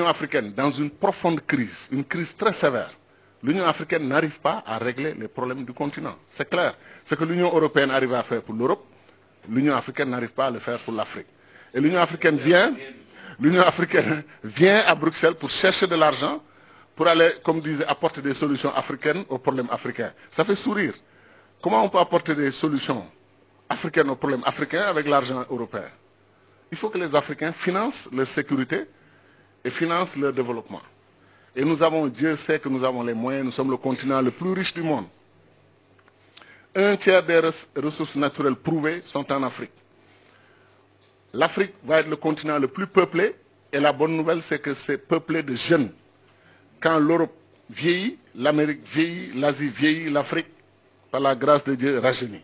L'Union africaine, dans une profonde crise, une crise très sévère, l'Union africaine n'arrive pas à régler les problèmes du continent. C'est clair. Ce que l'Union européenne arrive à faire pour l'Europe, l'Union africaine n'arrive pas à le faire pour l'Afrique. Et l'Union africaine vient à Bruxelles pour chercher de l'argent, pour aller, comme disait, apporter des solutions africaines aux problèmes africains. Ça fait sourire. Comment on peut apporter des solutions africaines aux problèmes africains avec l'argent européen? Il faut que les Africains financent leur sécurité et financent leur développement. Et nous avons, Dieu sait que nous avons les moyens, nous sommes le continent le plus riche du monde. Un tiers des ressources naturelles prouvées sont en Afrique. L'Afrique va être le continent le plus peuplé, et la bonne nouvelle, c'est que c'est peuplé de jeunes. Quand l'Europe vieillit, l'Amérique vieillit, l'Asie vieillit, l'Afrique, par la grâce de Dieu, rajeunit.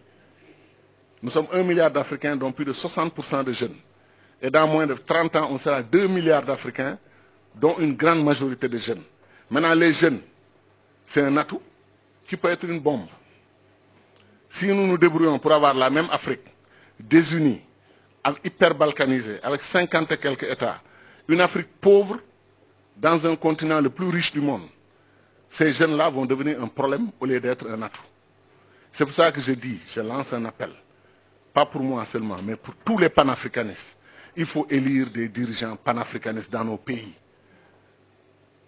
Nous sommes 1 milliard d'Africains, dont plus de 60% de jeunes. Et dans moins de 30 ans, on sera 2 milliards d'Africains, dont une grande majorité de jeunes. Maintenant, les jeunes, c'est un atout qui peut être une bombe. Si nous nous débrouillons pour avoir la même Afrique, désunie, hyper balkanisée, avec 50 et quelques États, une Afrique pauvre dans un continent le plus riche du monde, ces jeunes-là vont devenir un problème au lieu d'être un atout. C'est pour ça que je lance un appel, pas pour moi seulement, mais pour tous les panafricanistes. Il faut élire des dirigeants panafricanistes dans nos pays.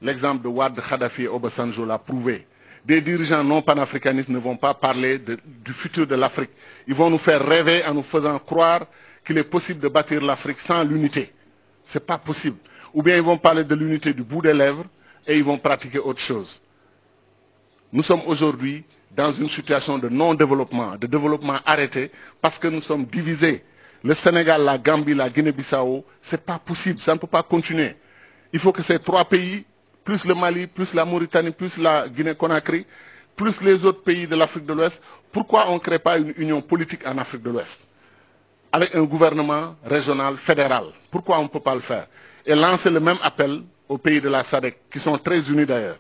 L'exemple de Wade, Kadhafi et Obasanjo l'a prouvé. Des dirigeants non panafricanistes ne vont pas parler du futur de l'Afrique. Ils vont nous faire rêver en nous faisant croire qu'il est possible de bâtir l'Afrique sans l'unité. Ce n'est pas possible. Ou bien ils vont parler de l'unité du bout des lèvres et ils vont pratiquer autre chose. Nous sommes aujourd'hui dans une situation de non-développement, de développement arrêté, parce que nous sommes divisés. Le Sénégal, la Gambie, la Guinée-Bissau, ce n'est pas possible, ça ne peut pas continuer. Il faut que ces trois pays, plus le Mali, plus la Mauritanie, plus la Guinée-Conakry, plus les autres pays de l'Afrique de l'Ouest, pourquoi on ne crée pas une union politique en Afrique de l'Ouest avec un gouvernement régional, fédéral? Pourquoi on ne peut pas le faire? Et lancer le même appel aux pays de la SADC, qui sont très unis d'ailleurs.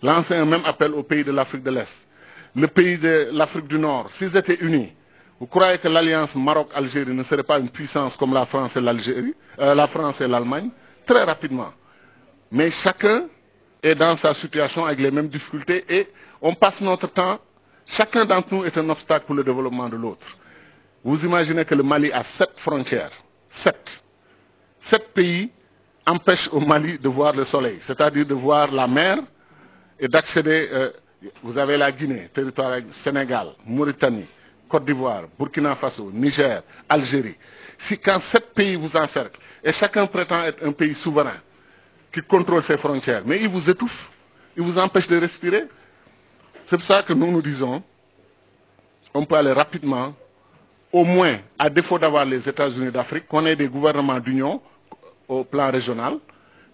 Lancer un même appel aux pays de l'Afrique de l'Est. Le pays de l'Afrique du Nord, s'ils étaient unis, vous croyez que l'alliance Maroc-Algérie ne serait pas une puissance comme la France et l'Algérie, la France et l'Allemagne? Très rapidement. Mais chacun est dans sa situation avec les mêmes difficultés et on passe notre temps, chacun d'entre nous est un obstacle pour le développement de l'autre. Vous imaginez que le Mali a 7 frontières. 7. 7 pays empêchent au Mali de voir le soleil, c'est-à-dire de voir la mer et d'accéder. Vous avez la Guinée, territoire Sénégal, Mauritanie, Côte d'Ivoire, Burkina Faso, Niger, Algérie. Quand 7 pays vous encerclent et chacun prétend être un pays souverain qui contrôle ses frontières, mais ils vous étouffent, ils vous empêchent de respirer. C'est pour ça que nous disons, on peut aller rapidement, au moins, à défaut d'avoir les États-Unis d'Afrique, qu'on ait des gouvernements d'union au plan régional,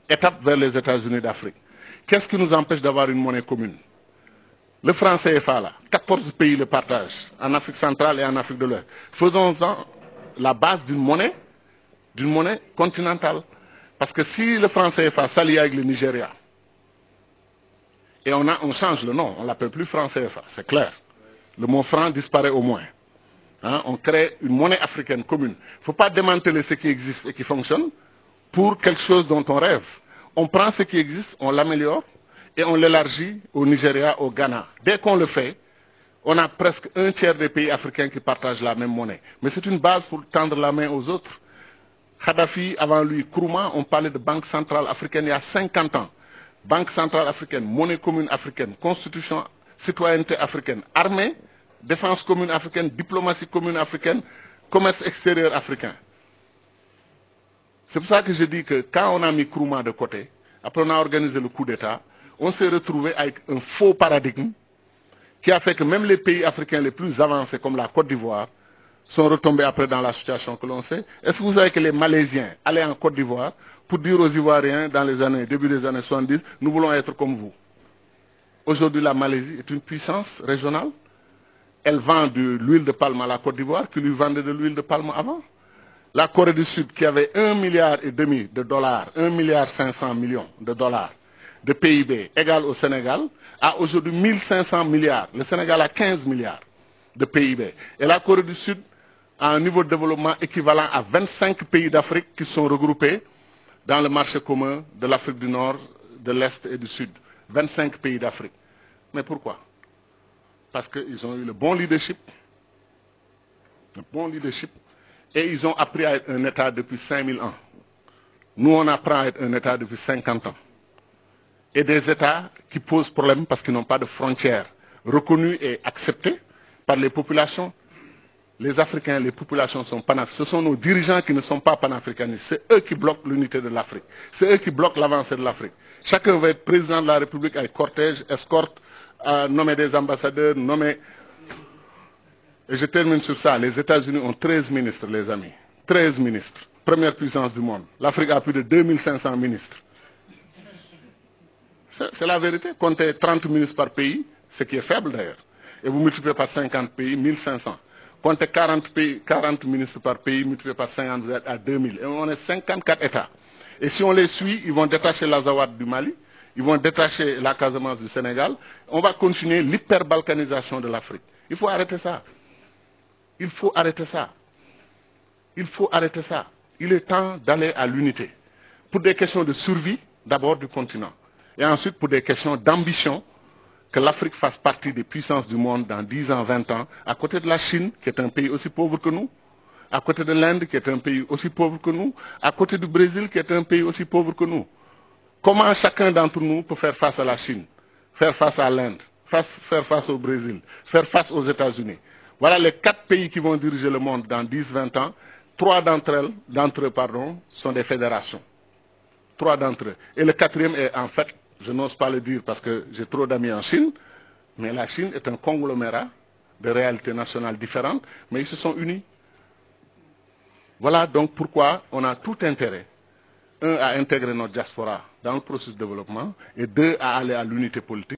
étape vers les États-Unis d'Afrique. Qu'est-ce qui nous empêche d'avoir une monnaie commune? Le franc CFA, là, 14 pays le partagent, en Afrique centrale et en Afrique de l'Ouest. Faisons-en la base d'une monnaie continentale. Parce que si le franc CFA s'allie avec le Nigeria, et on change le nom, on ne l'appelle plus franc CFA, c'est clair. Le mot franc disparaît au moins. Hein, on crée une monnaie africaine commune. Il ne faut pas démanteler ce qui existe et qui fonctionne pour quelque chose dont on rêve. On prend ce qui existe, on l'améliore et on l'élargit au Nigeria, au Ghana. Dès qu'on le fait, on a presque un tiers des pays africains qui partagent la même monnaie. Mais c'est une base pour tendre la main aux autres. Kadhafi, avant lui, Nkrumah, on parlait de Banque centrale africaine il y a 50 ans. Banque centrale africaine, monnaie commune africaine, constitution, citoyenneté africaine, armée, défense commune africaine, diplomatie commune africaine, commerce extérieur africain. C'est pour ça que je dis que quand on a mis Nkrumah de côté, après on a organisé le coup d'État, on s'est retrouvé avec un faux paradigme qui a fait que même les pays africains les plus avancés comme la Côte d'Ivoire sont retombés après dans la situation que l'on sait. Est-ce que vous savez que les Malaisiens allaient en Côte d'Ivoire pour dire aux Ivoiriens dans les début des années 70, nous voulons être comme vous? Aujourd'hui, la Malaisie est une puissance régionale. Elle vend de l'huile de palme à la Côte d'Ivoire qui lui vendait de l'huile de palme avant. La Corée du Sud qui avait 1,5 milliard de dollars, 1,5 milliard de dollars de PIB égal au Sénégal, a aujourd'hui 1500 milliards. Le Sénégal a 15 milliards de PIB. Et la Corée du Sud a un niveau de développement équivalent à 25 pays d'Afrique qui sont regroupés dans le marché commun de l'Afrique du Nord, de l'Est et du Sud. 25 pays d'Afrique. Mais pourquoi? Parce qu'ils ont eu le bon leadership, et ils ont appris à être un État depuis 5000 ans. Nous, on apprend à être un État depuis 50 ans. Et des États qui posent problème parce qu'ils n'ont pas de frontières reconnues et acceptées par les populations. Les Africains, les populations sont panafricaines. Ce sont nos dirigeants qui ne sont pas panafricanistes. C'est eux qui bloquent l'unité de l'Afrique. C'est eux qui bloquent l'avancée de l'Afrique. Chacun veut être président de la République avec cortège, escorte, nommer des ambassadeurs, nommer... Et je termine sur ça. Les États-Unis ont 13 ministres, les amis. 13 ministres. Première puissance du monde. L'Afrique a plus de 2500 ministres. C'est la vérité. Comptez 30 ministres par pays, ce qui est faible d'ailleurs. Et vous multipliez par 50 pays, 1500. Comptez 40 ministres par pays, multiplié par 50, vous êtes à 2000. Et on est 54 États. Et si on les suit, ils vont détacher l'Azawad du Mali, ils vont détacher la Casamance du Sénégal. On va continuer l'hyperbalkanisation de l'Afrique. Il faut arrêter ça. Il faut arrêter ça. Il faut arrêter ça. Il est temps d'aller à l'unité. Pour des questions de survie, d'abord du continent. Et ensuite pour des questions d'ambition, que l'Afrique fasse partie des puissances du monde dans 10 ans, 20 ans, à côté de la Chine, qui est un pays aussi pauvre que nous, à côté de l'Inde, qui est un pays aussi pauvre que nous, à côté du Brésil, qui est un pays aussi pauvre que nous. Comment chacun d'entre nous peut faire face à la Chine, faire face à l'Inde, faire face au Brésil, faire face aux États-Unis? Voilà les 4 pays qui vont diriger le monde dans 10, 20 ans. 3 d'entre eux, sont des fédérations. 3 d'entre eux. Et le 4e est en fait, je n'ose pas le dire parce que j'ai trop d'amis en Chine, mais la Chine est un conglomérat de réalités nationales différentes, mais ils se sont unis. Voilà donc pourquoi on a tout intérêt, 1, à intégrer notre diaspora dans le processus de développement, et 2, à aller à l'unité politique.